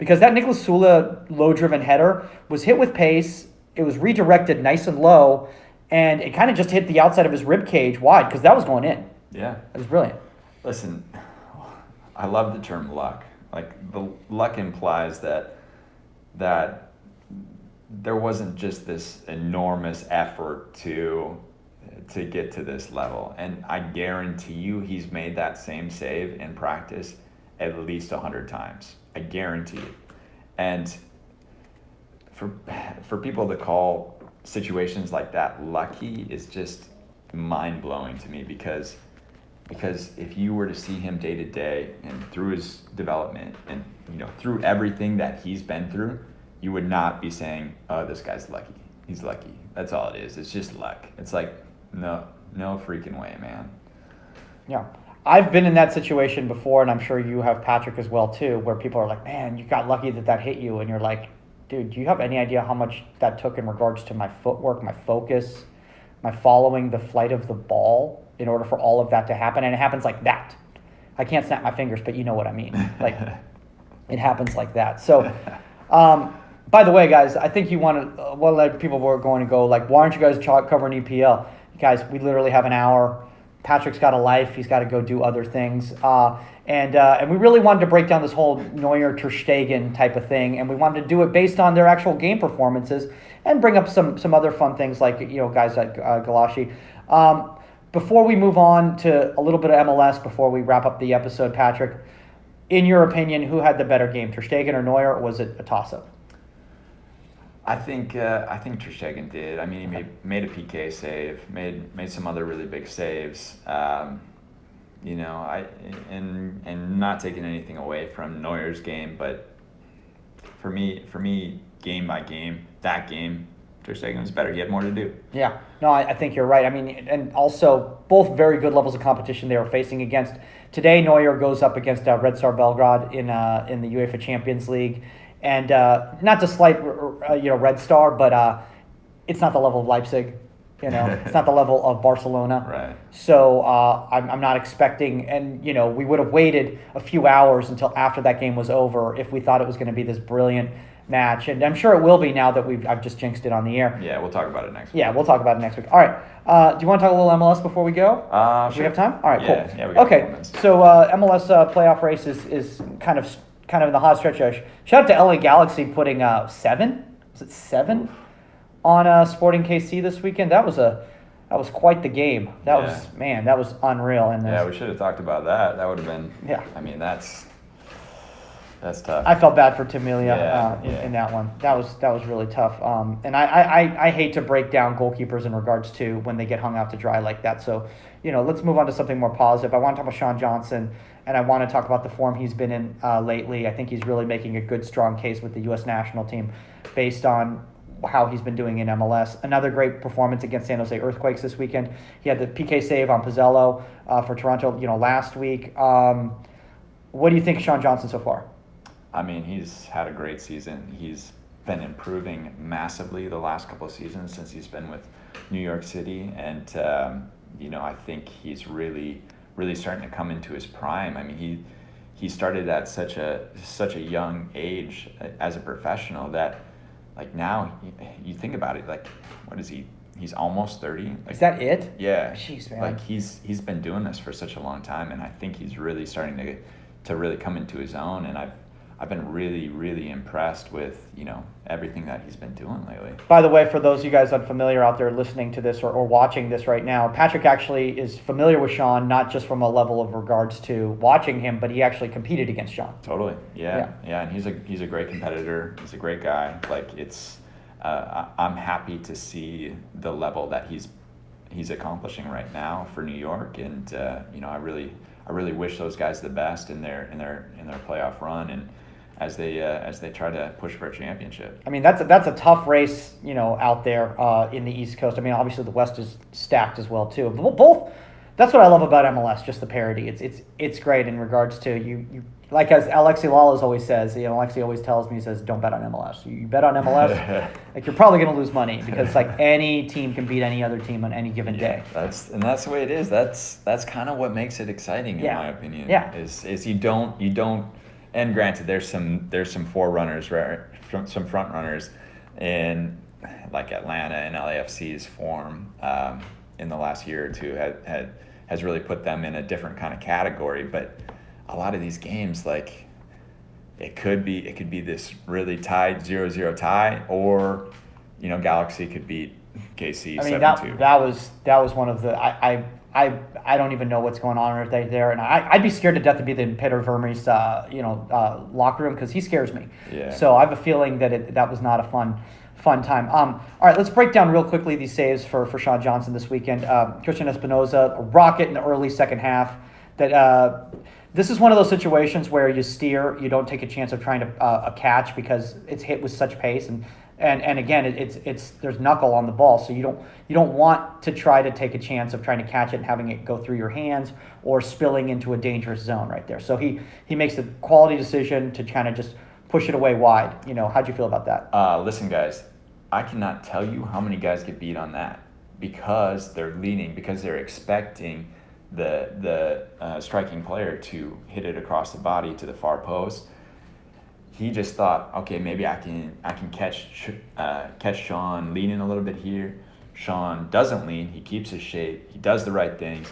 because that Nicolas Sula low-driven header was hit with pace. It was redirected nice and low, and it kind of just hit the outside of his rib cage wide because that was going in. Yeah. It was brilliant. Listen, I love the term luck. Like, the luck implies that there wasn't just this enormous effort to get to this level. And I guarantee you he's made that same save in practice at least 100 times. I guarantee it. And for people to call situations like that lucky is just mind-blowing to me, because if you were to see him day to day and through his development and through everything that he's been through, you would not be saying, "Oh, this guy's lucky. He's lucky." That's all it is. It's just luck. It's like, no freaking way, man. Yeah. I've been in that situation before, and I'm sure you have, Patrick, as well, too, where people are like, "Man, you got lucky that hit you." And you're like, "Dude, do you have any idea how much that took in regards to my footwork, my focus, my following the flight of the ball in order for all of that to happen?" And it happens like that. I can't snap my fingers, but you know what I mean. Like, it happens like that. So, by the way, guys, I think you want to, well, people were going to go like, "Why aren't you guys covering EPL?" Guys, we literally have an hour. Patrick's got a life. He's got to go do other things. And we really wanted to break down this whole Neuer Ter Stegen type of thing. And we wanted to do it based on their actual game performances and bring up some other fun things like, guys like Galashi. Before we move on to a little bit of MLS, before we wrap up the episode, Patrick, in your opinion, who had the better game, Ter Stegen or Neuer, or was it a toss-up? I think Ter Stegen did. I mean, he made a PK save, made some other really big saves. And not taking anything away from Neuer's game, but for me, game by game, that game, Ter Stegen was better. He had more to do. Yeah, no, I think you're right. I mean, and also both very good levels of competition they were facing against. Today, Neuer goes up against Red Star Belgrade in the UEFA Champions League. And not to slight, Red Star, but it's not the level of Leipzig. It's not the level of Barcelona. Right. So I'm not expecting, and we would have waited a few hours until after that game was over if we thought it was going to be this brilliant match, and I'm sure it will be now that I've just jinxed it on the air. Yeah, we'll talk about it next week. Yeah, we'll talk about it next week. All right. Do you want to talk a little MLS before we go? Sure. We have time? All right, yeah, cool. Yeah, we got okay, so MLS playoff race is kind of in the hot stretch. Shout out to LA Galaxy putting 7? Was it 7 on Sporting KC this weekend? That was quite the game. That was unreal. And yeah, we should have talked about that. That would have been. Yeah. I mean, that's tough. I felt bad for Tim Melia in that one. That was really tough. And I hate to break down goalkeepers in regards to when they get hung out to dry like that. So, let's move on to something more positive. I want to talk about Sean Johnson, and I want to talk about the form he's been in lately. I think he's really making a good, strong case with the U.S. national team based on how he's been doing in MLS. Another great performance against San Jose Earthquakes this weekend. He had the PK save on Pizzello for Toronto, last week. What do you think of Sean Johnson so far? I mean, he's had a great season. He's been improving massively the last couple of seasons since he's been with New York City. And, I think he's really, really starting to come into his prime. I mean, he started at such a young age as a professional that, like, now you think about it, like, what is he? He's almost 30. Like, is that it? Yeah. Jeez, man. Like, he's been doing this for such a long time, and I think he's really starting to really come into his own. And I've been really, really impressed with, everything that he's been doing lately. By the way, for those of you guys unfamiliar out there listening to this or watching this right now, Patrick actually is familiar with Sean, not just from a level of regards to watching him, but he actually competed against Sean. Totally. Yeah. And he's a great competitor. He's a great guy. Like, it's I'm happy to see the level that he's accomplishing right now for New York. And, I really wish those guys the best in their playoff run and as they try to push for a championship. I mean, that's a tough race, out there in the East Coast. I mean, obviously the West is stacked as well too. Both. That's what I love about MLS, just the parity. It's great in regards to you. Like as Alexi Lalas always says, Alexi always tells me, he says, don't bet on MLS. You bet on MLS, like you're probably going to lose money because like any team can beat any other team on any given day. That's the way it is. That's kind of what makes it exciting in my opinion. Yeah. Is you don't And granted, there's some forerunners, right? Some front runners in like Atlanta and LAFC's form in the last year or two has really put them in a different kind of category. But a lot of these games, like it could be this really tied 0-0 tie, or Galaxy could beat KC 7-2. that was one of the I don't even know what's going on right there, and I'd be scared to death to be in Peter Vermeer's locker room because he scares me. Yeah. So I have a feeling that was not a fun time. All right, let's break down real quickly these saves for Sean Johnson this weekend. Christian Espinoza, a rocket in the early second half. This is one of those situations where you steer, you don't take a chance of trying to catch because it's hit with such pace, and again it's there's knuckle on the ball, so you don't want to try to take a chance of trying to catch it and having it go through your hands or spilling into a dangerous zone right there. So he makes the quality decision to kind of just push it away wide. How'd you feel about that? Listen, guys, I cannot tell you how many guys get beat on that because they're leaning, because they're expecting the striking player to hit it across the body to the far post. He just thought, okay, maybe I can catch Sean leaning a little bit here. Sean doesn't lean. He keeps his shape. He does the right things,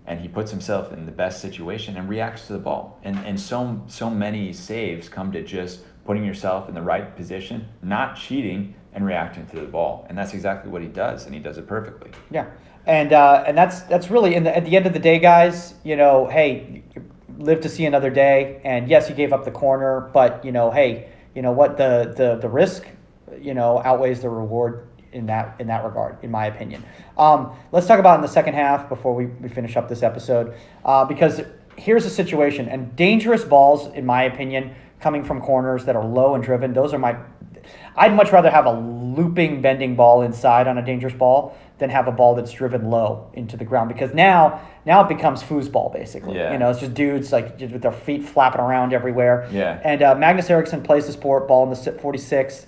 and he puts himself in the best situation and reacts to the ball. And so many saves come to just putting yourself in the right position, not cheating, and reacting to the ball. And that's exactly what he does, and he does it perfectly. Yeah. And that's really at the end of the day, guys. Hey, live to see another day. And yes, you gave up the corner, but hey, what the risk, outweighs the reward in that regard, in my opinion. Let's talk about in the second half before we finish up this episode, because here's a situation, and dangerous balls, in my opinion, coming from corners that are low and driven. I'd much rather have a looping, bending ball inside on a dangerous ball than have a ball that's driven low into the ground, because now it becomes foosball basically. Yeah. It's just dudes like just with their feet flapping around everywhere. Yeah. And Magnus Eriksson plays the ball in the 46th.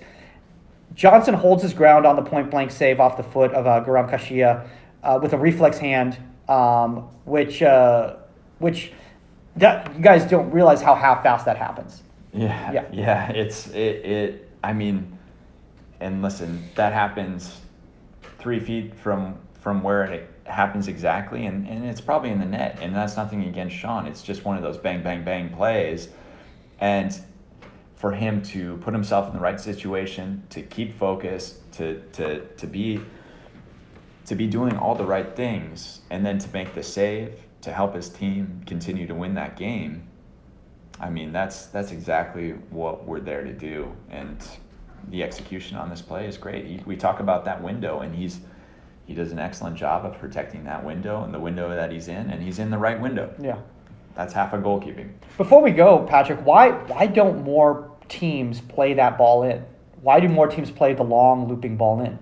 Johnson holds his ground on the point blank save off the foot of Garam Kashia with a reflex hand, which that you guys don't realize how fast that happens. Yeah. It. I mean, and listen, that happens 3 feet from where it happens exactly, and it's probably in the net, and that's nothing against Sean. It's just one of those bang, bang, bang plays, and for him to put himself in the right situation, to keep focus, to be doing all the right things, and then to make the save to help his team continue to win that game. I mean, that's exactly what we're there to do, and the execution on this play is great. We talk about that window, and he does an excellent job of protecting that window and the window that he's in, and he's in the right window. Yeah. That's half of goalkeeping. Before we go, Patrick, why don't more teams play that ball in? Why do more teams play the long looping ball in?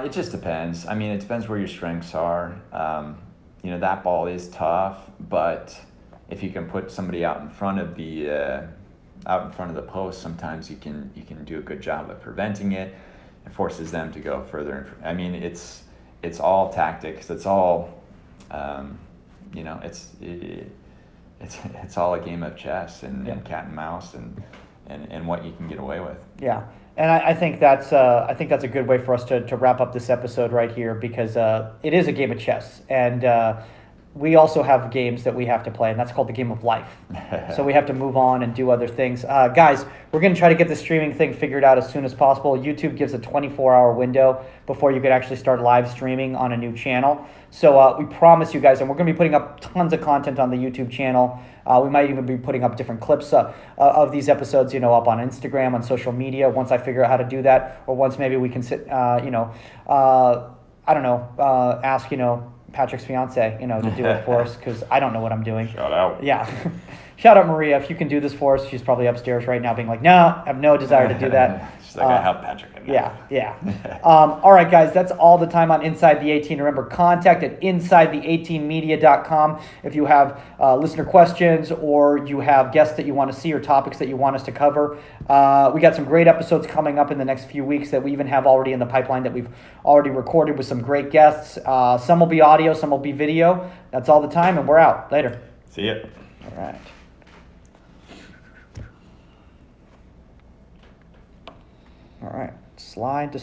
It just depends. I mean, it depends where your strengths are. That ball is tough, but if you can put somebody out in front of the post, sometimes you can do a good job of preventing it. It forces them to go further. I mean, it's all tactics. It's all, it's all a game of chess and cat and mouse and what you can get away with. Yeah. And I think that's a good way for us to wrap up this episode right here, because it is a game of chess, and we also have games that we have to play, and that's called the game of life. So we have to move on and do other things. Guys, we're going to try to get the streaming thing figured out as soon as possible. YouTube gives a 24-hour window before you could actually start live streaming on a new channel. So we promise you guys, and we're going to be putting up tons of content on the YouTube channel. We might even be putting up different clips of these episodes, up on Instagram, on social media, once I figure out how to do that, or once maybe we can sit, ask, Patrick's fiance, to do it for us, because I don't know what I'm doing. Shout out. Yeah. Shout out Maria, if you can do this for us. She's probably upstairs right now being like, no, I have no desire to do that. She's like, I help Patrick. Yeah. All right, guys, that's all the time on Inside the 18. Remember, contact at insidethe18media.com if you have listener questions, or you have guests that you want to see, or topics that you want us to cover. We got some great episodes coming up in the next few weeks that we even have already in the pipeline that we've already recorded with some great guests. Some will be audio, some will be video. That's all the time, and we're out. Later. See ya. All right. slide to